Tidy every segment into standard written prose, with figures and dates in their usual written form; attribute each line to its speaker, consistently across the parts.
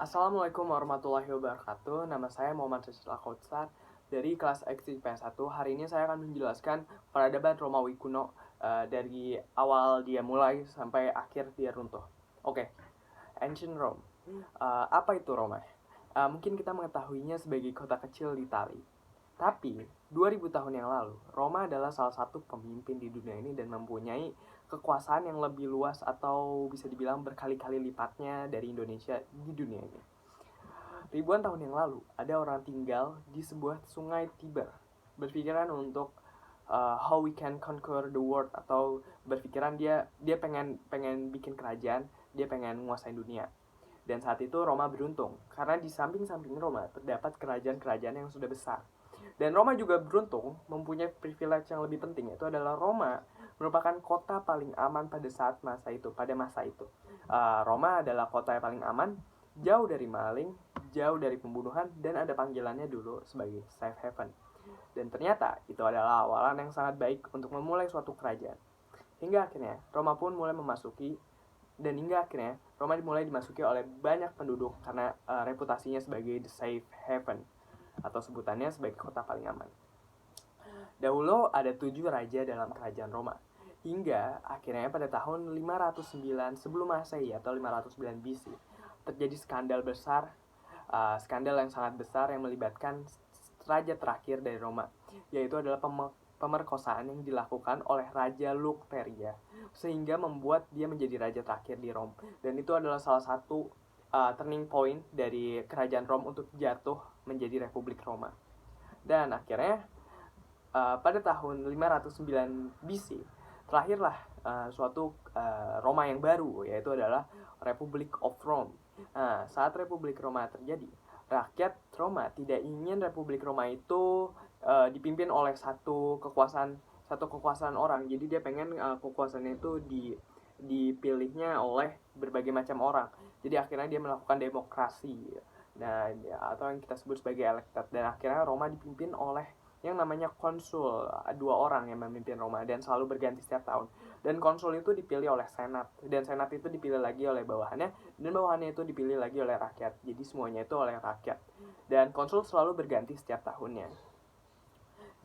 Speaker 1: Assalamualaikum warahmatullahi wabarakatuh. Nama saya Muhammad Rizal Kautsar dari kelas X IPS 1. Hari ini saya akan menjelaskan peradaban Romawi kuno dari awal dia mulai sampai akhir dia runtuh. Oke, Ancient Rome. Apa itu Roma? Mungkin kita mengetahuinya sebagai kota kecil di Italia. Tapi, 2000 tahun yang lalu, Roma adalah salah satu pemimpin di dunia ini dan mempunyai kekuasaan yang lebih luas atau bisa dibilang berkali-kali lipatnya dari Indonesia di dunia ini. Ribuan tahun yang lalu, ada orang tinggal di sebuah sungai Tiber, berpikiran untuk how we can conquer the world, atau berpikiran dia pengen bikin kerajaan, dia pengen menguasai dunia. Dan saat itu Roma beruntung, karena di samping-samping Roma terdapat kerajaan-kerajaan yang sudah besar. Dan Roma juga beruntung mempunyai privilege yang lebih penting, yaitu adalah Roma merupakan kota paling aman pada masa itu. Roma adalah kota yang paling aman, jauh dari maling, jauh dari pembunuhan, dan ada panggilannya dulu sebagai safe haven. Dan ternyata itu adalah awalan yang sangat baik untuk memulai suatu kerajaan. Hingga akhirnya Roma pun mulai mulai dimasuki oleh banyak penduduk karena reputasinya sebagai the safe haven atau sebutannya sebagai kota paling aman. Dahulu ada 7 raja dalam kerajaan Roma. Hingga akhirnya pada tahun 509 sebelum Masehi atau 509 BC terjadi skandal besar, skandal yang sangat besar yang melibatkan raja terakhir dari Roma, yaitu adalah pemerkosaan yang dilakukan oleh Raja Lucteria, sehingga membuat dia menjadi raja terakhir di Roma. Dan itu adalah salah satu turning point dari kerajaan Roma untuk jatuh menjadi Republik Roma. Dan akhirnya pada tahun 509 BC terlahirlah suatu Roma yang baru, yaitu adalah Republic of Rome. Saat Republik Roma terjadi, rakyat Roma tidak ingin Republik Roma itu dipimpin oleh satu kekuasaan orang. Jadi dia pengen kekuasaannya itu dipilihnya oleh berbagai macam orang. Jadi akhirnya dia melakukan demokrasi, atau yang kita sebut sebagai elected. Dan akhirnya Roma dipimpin oleh yang namanya konsul, 2 orang yang memimpin Roma dan selalu berganti setiap tahun. Dan konsul itu dipilih oleh senat, dan senat itu dipilih lagi oleh bawahannya, dan bawahannya itu dipilih lagi oleh rakyat. Jadi semuanya itu oleh rakyat. Dan konsul selalu berganti setiap tahunnya.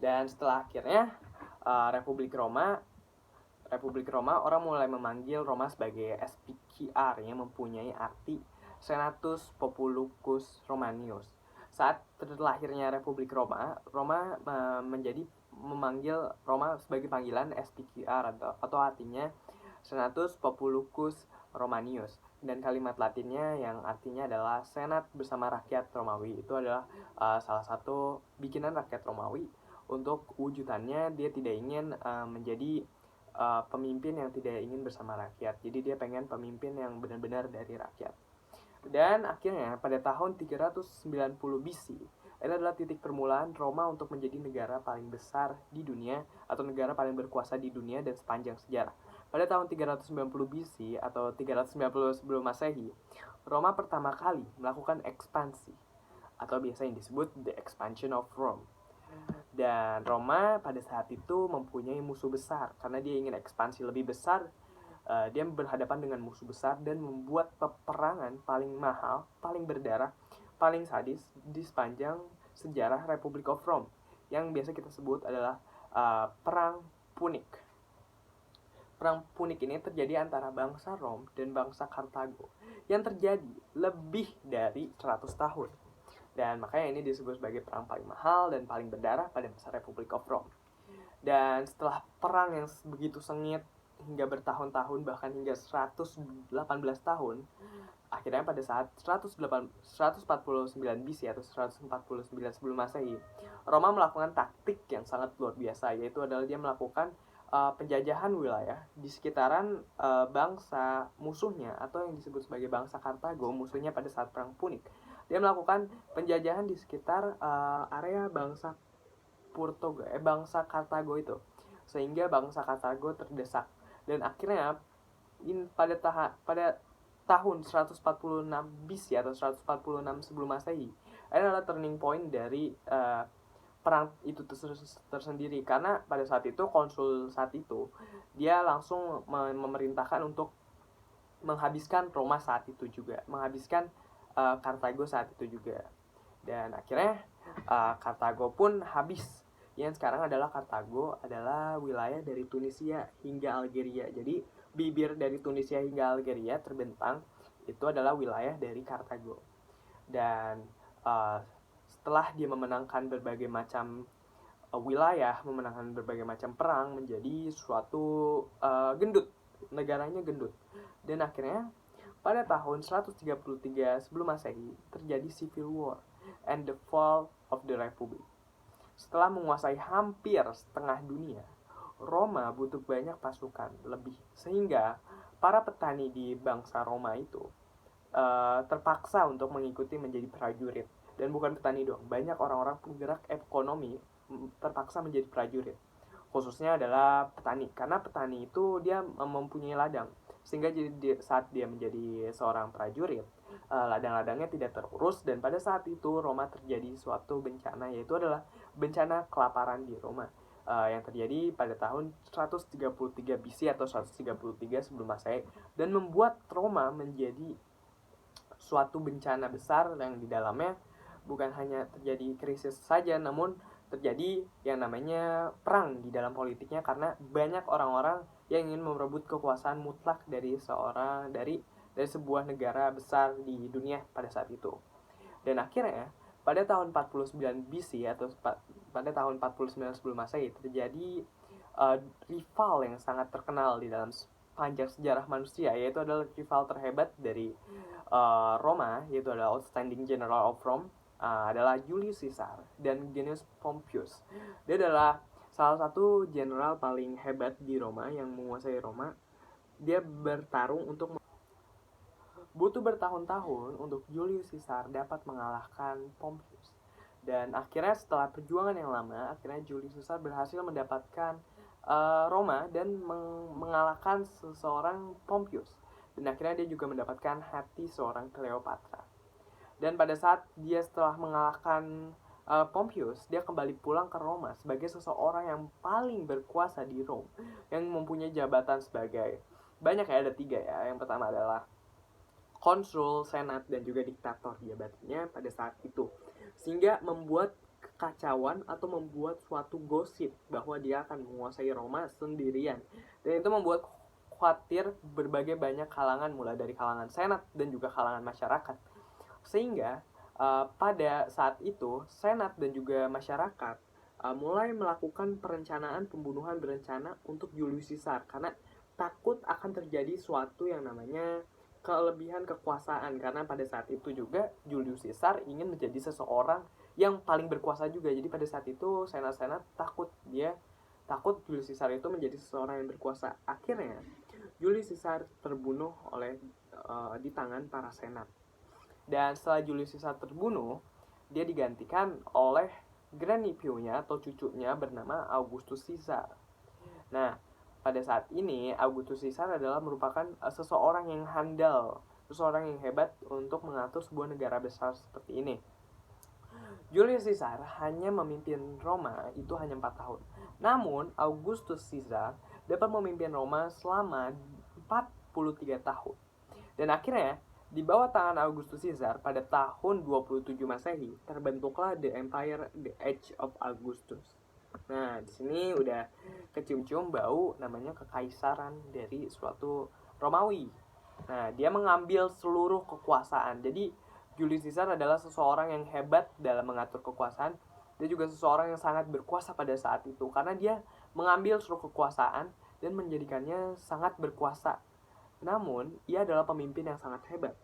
Speaker 1: Dan setelah akhirnya Republik Roma, orang mulai memanggil Roma sebagai SPQR yang mempunyai arti Senatus Populucus Romanius. Saat terlahirnya Republik Roma memanggil Roma sebagai panggilan SPQR atau artinya Senatus Populucus Romanius, dan kalimat Latinnya yang artinya adalah Senat bersama rakyat Romawi. Itu adalah salah satu bikinan rakyat Romawi. Untuk wujudannya dia tidak ingin menjadi pemimpin yang tidak ingin bersama rakyat. Jadi dia pengen pemimpin yang benar-benar dari rakyat. Dan akhirnya pada tahun 390 BC, itu adalah titik permulaan Roma untuk menjadi negara paling besar di dunia atau negara paling berkuasa di dunia dan sepanjang sejarah. Pada tahun 390 BC atau 390 sebelum Masehi, Roma pertama kali melakukan ekspansi atau biasa yang disebut the expansion of Rome. Dan Roma pada saat itu mempunyai musuh besar karena dia ingin ekspansi lebih besar. Dia berhadapan dengan musuh besar dan membuat peperangan paling mahal, paling berdarah, paling sadis di sepanjang sejarah Republic of Rome, yang biasa kita sebut adalah Perang Punik. Perang Punik ini terjadi antara bangsa Rom dan bangsa Kartago yang terjadi lebih dari 100 tahun. Dan makanya ini disebut sebagai perang paling mahal dan paling berdarah pada masa Republic of Rome. Dan setelah perang yang begitu sengit hingga bertahun-tahun, bahkan hingga 118 tahun, akhirnya pada saat 149 BC atau 149 sebelum Masehi, Roma melakukan taktik yang sangat luar biasa, yaitu adalah dia melakukan penjajahan wilayah di sekitaran bangsa musuhnya atau yang disebut sebagai bangsa Kartago, musuhnya pada saat perang Punik. Dia melakukan penjajahan di sekitar area bangsa Kartago itu, sehingga bangsa Kartago terdesak. Dan akhirnya pada tahun 146 BC atau 146 sebelum Masehi adalah turning point dari perang itu tersendiri, karena pada saat itu konsul saat itu dia langsung memerintahkan untuk menghabiskan Roma saat itu juga, menghabiskan Kartago saat itu juga. Dan akhirnya Kartago pun habis. Yang sekarang adalah Kartago adalah wilayah dari Tunisia hingga Algeria. Jadi bibir dari Tunisia hingga Algeria terbentang itu adalah wilayah dari Kartago. Dan setelah dia memenangkan berbagai macam wilayah, memenangkan berbagai macam perang, menjadi suatu gendut, negaranya gendut. Dan akhirnya pada tahun 133 sebelum Masehi terjadi Civil War and the Fall of the Republic. Setelah menguasai hampir setengah dunia, Roma butuh banyak pasukan lebih, sehingga para petani di bangsa Roma itu terpaksa untuk mengikuti menjadi prajurit. Dan bukan petani doang, banyak orang-orang penggerak ekonomi terpaksa menjadi prajurit. Khususnya adalah petani, karena petani itu dia mempunyai ladang, sehingga jadi saat dia menjadi seorang prajurit, ladang-ladangnya tidak terurus. Dan pada saat itu Roma terjadi suatu bencana, yaitu adalah bencana kelaparan di Roma, yang terjadi pada tahun 133 BC atau 133 sebelum Masehi, dan membuat Roma menjadi suatu bencana besar yang di dalamnya bukan hanya terjadi krisis saja, namun terjadi yang namanya perang di dalam politiknya, karena banyak orang-orang yang ingin merebut kekuasaan mutlak dari sebuah negara besar di dunia pada saat itu. Dan akhirnya pada tahun 49 BC atau pada tahun 49 sebelum Masehi terjadi rival yang sangat terkenal di dalam panjang sejarah manusia, yaitu adalah rival terhebat dari Roma, yaitu adalah Outstanding General of Rome, adalah Julius Caesar dan Gnaeus Pompeius. Dia adalah salah satu jenderal paling hebat di Roma yang menguasai Roma. Dia bertarung untuk butuh bertahun-tahun untuk Julius Caesar dapat mengalahkan Pompeius. Dan akhirnya setelah perjuangan yang lama, akhirnya Julius Caesar berhasil mendapatkan Roma dan mengalahkan seseorang Pompeius. Dan akhirnya dia juga mendapatkan hati seorang Cleopatra. Dan pada saat dia setelah mengalahkan Pompeius, dia kembali pulang ke Roma sebagai seseorang yang paling berkuasa di Roma, yang mempunyai jabatan sebagai, banyak ya, ada 3 ya. Yang pertama adalah konsul, senat, dan juga diktator jabatannya pada saat itu. Sehingga membuat kekacauan atau membuat suatu gosip bahwa dia akan menguasai Roma sendirian. Dan itu membuat khawatir berbagai banyak kalangan, mulai dari kalangan senat dan juga kalangan masyarakat. Sehingga pada saat itu senat dan juga masyarakat mulai melakukan perencanaan pembunuhan berencana untuk Julius Caesar, karena takut akan terjadi suatu yang namanya kelebihan kekuasaan. Karena pada saat itu juga Julius Caesar ingin menjadi seseorang yang paling berkuasa juga. Jadi pada saat itu senat-senat takut Julius Caesar itu menjadi seseorang yang berkuasa. Akhirnya Julius Caesar terbunuh di tangan para senat. Dan setelah Julius Caesar terbunuh, dia digantikan oleh grandnephew-nya atau cucunya bernama Augustus Caesar. Nah, pada saat ini Augustus Caesar adalah merupakan seseorang yang handal, seseorang yang hebat untuk mengatur sebuah negara besar seperti ini. Julius Caesar hanya memimpin Roma itu hanya 4 tahun. Namun Augustus Caesar dapat memimpin Roma selama 43 tahun. Dan akhirnya di bawah tangan Augustus Caesar pada tahun 27 Masehi terbentuklah The Empire, The Age of Augustus. Nah, di sini udah kecium-cium bau namanya kekaisaran dari suatu Romawi. Nah, dia mengambil seluruh kekuasaan. Jadi Julius Caesar adalah seseorang yang hebat dalam mengatur kekuasaan. Dia juga seseorang yang sangat berkuasa pada saat itu, karena dia mengambil seluruh kekuasaan dan menjadikannya sangat berkuasa. Namun, ia adalah pemimpin yang sangat hebat,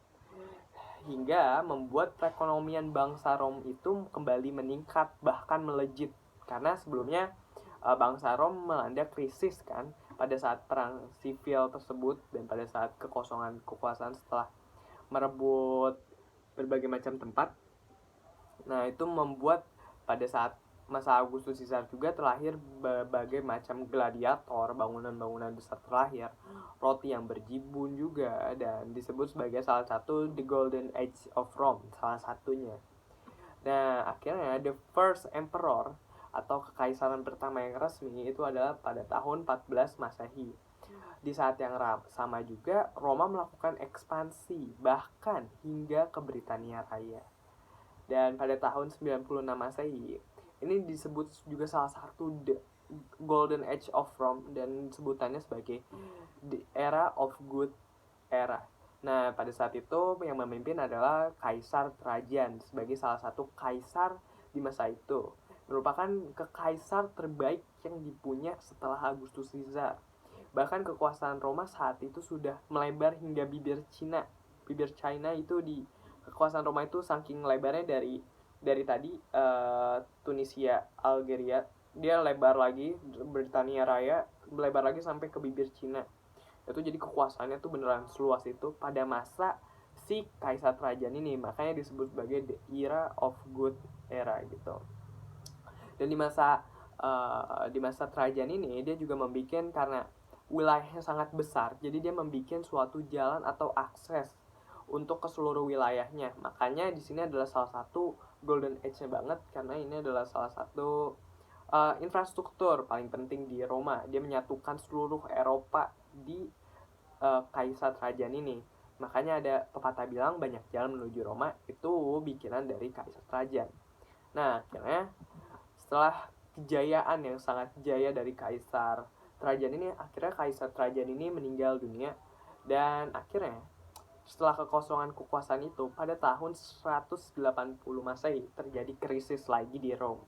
Speaker 1: hingga membuat perekonomian bangsa Rom itu kembali meningkat, bahkan melejit. Karena sebelumnya bangsa Rom melanda krisis kan pada saat perang sivil tersebut, dan pada saat kekosongan kekuasaan setelah merebut berbagai macam tempat. Nah, itu membuat pada saat masa Augustus Caesar juga terlahir berbagai macam gladiator, bangunan-bangunan besar terlahir, roti yang berjibun juga, dan disebut sebagai salah satu The Golden Age of Rome, salah satunya. Nah, akhirnya the first emperor atau kekaisaran pertama yang resmi itu adalah pada tahun 14 Masehi. Di saat yang sama juga Roma melakukan ekspansi bahkan hingga ke Britania Raya. Dan pada tahun 96 Masehi, ini disebut juga salah satu the Golden Age of Rome dan sebutannya sebagai the Era of Good Era. Nah, pada saat itu yang memimpin adalah Kaisar Trajan sebagai salah satu kaisar di masa itu. Merupakan kekaisar terbaik yang dipunya setelah Augustus Caesar. Bahkan kekuasaan Roma saat itu sudah melebar hingga bibir Cina. Bibir China itu di kekuasaan Roma itu saking lebarnya dari tadi Tunisia, Algeria, dia lebar lagi Britania Raya, lebar lagi sampai ke bibir Cina. Itu jadi kekuasaannya tuh beneran seluas itu pada masa si Kaisar Trajan ini, makanya disebut sebagai the era of good era gitu. Dan di masa Trajan ini dia juga membuat, karena wilayahnya sangat besar, jadi dia membuat suatu jalan atau akses untuk ke seluruh wilayahnya. Makanya di sini adalah salah satu golden age-nya banget, karena ini adalah salah satu infrastruktur paling penting di Roma. Dia menyatukan seluruh Eropa di Kaisar Trajan ini. Makanya ada pepatah bilang banyak jalan menuju Roma itu bikinan dari Kaisar Trajan. Nah, akhirnya setelah kejayaan yang sangat jaya dari Kaisar Trajan ini, akhirnya Kaisar Trajan ini meninggal dunia. Dan akhirnya setelah kekosongan kekuasaan itu, pada tahun 180 Masehi terjadi krisis lagi di Rome.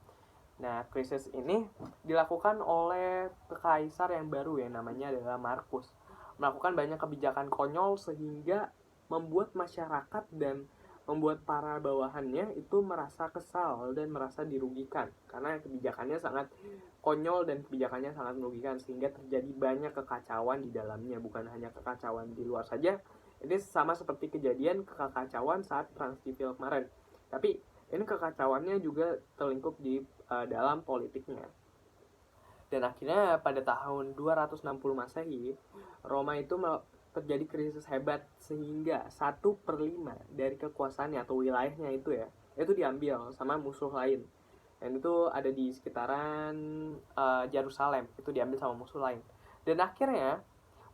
Speaker 1: Nah, krisis ini dilakukan oleh kaisar yang baru yang namanya adalah Marcus. Melakukan banyak kebijakan konyol sehingga membuat masyarakat dan membuat para bawahannya itu merasa kesal dan merasa dirugikan. Karena kebijakannya sangat konyol dan kebijakannya sangat merugikan, sehingga terjadi banyak kekacauan di dalamnya. Bukan hanya kekacauan di luar saja, ini sama seperti kejadian kekacauan saat Perang Sipil kemarin. Tapi ini kekacauannya juga terlingkup di dalam politiknya. Dan akhirnya pada tahun 260 Masehi, Roma itu terjadi krisis hebat sehingga 1/5 dari kekuasaannya atau wilayahnya itu diambil sama musuh lain. Dan itu ada di sekitaran Yerusalem, itu diambil sama musuh lain. Dan akhirnya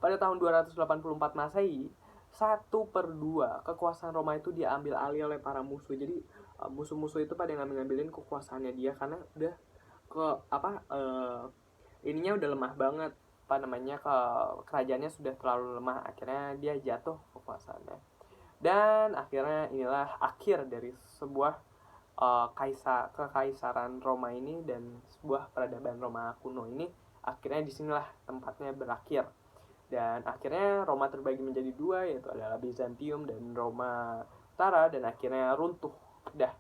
Speaker 1: pada tahun 284 Masehi, 1/2 kekuasaan Roma itu diambil alih oleh para musuh. Jadi musuh-musuh itu pada ngambilin kekuasaannya dia, karena udah ininya udah lemah banget, ke kerajaannya sudah terlalu lemah. Akhirnya dia jatuh kekuasaannya. Dan akhirnya inilah akhir dari sebuah kekaisaran Roma ini dan sebuah peradaban Roma kuno ini. Akhirnya disinilah tempatnya berakhir. Dan akhirnya Roma terbagi menjadi dua, yaitu adalah Bizantium dan Roma Utara, dan akhirnya runtuh. Dah.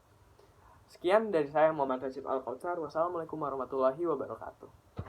Speaker 1: Sekian dari saya, Muhammad Rashid Al-Kautsar. Wassalamualaikum warahmatullahi wabarakatuh.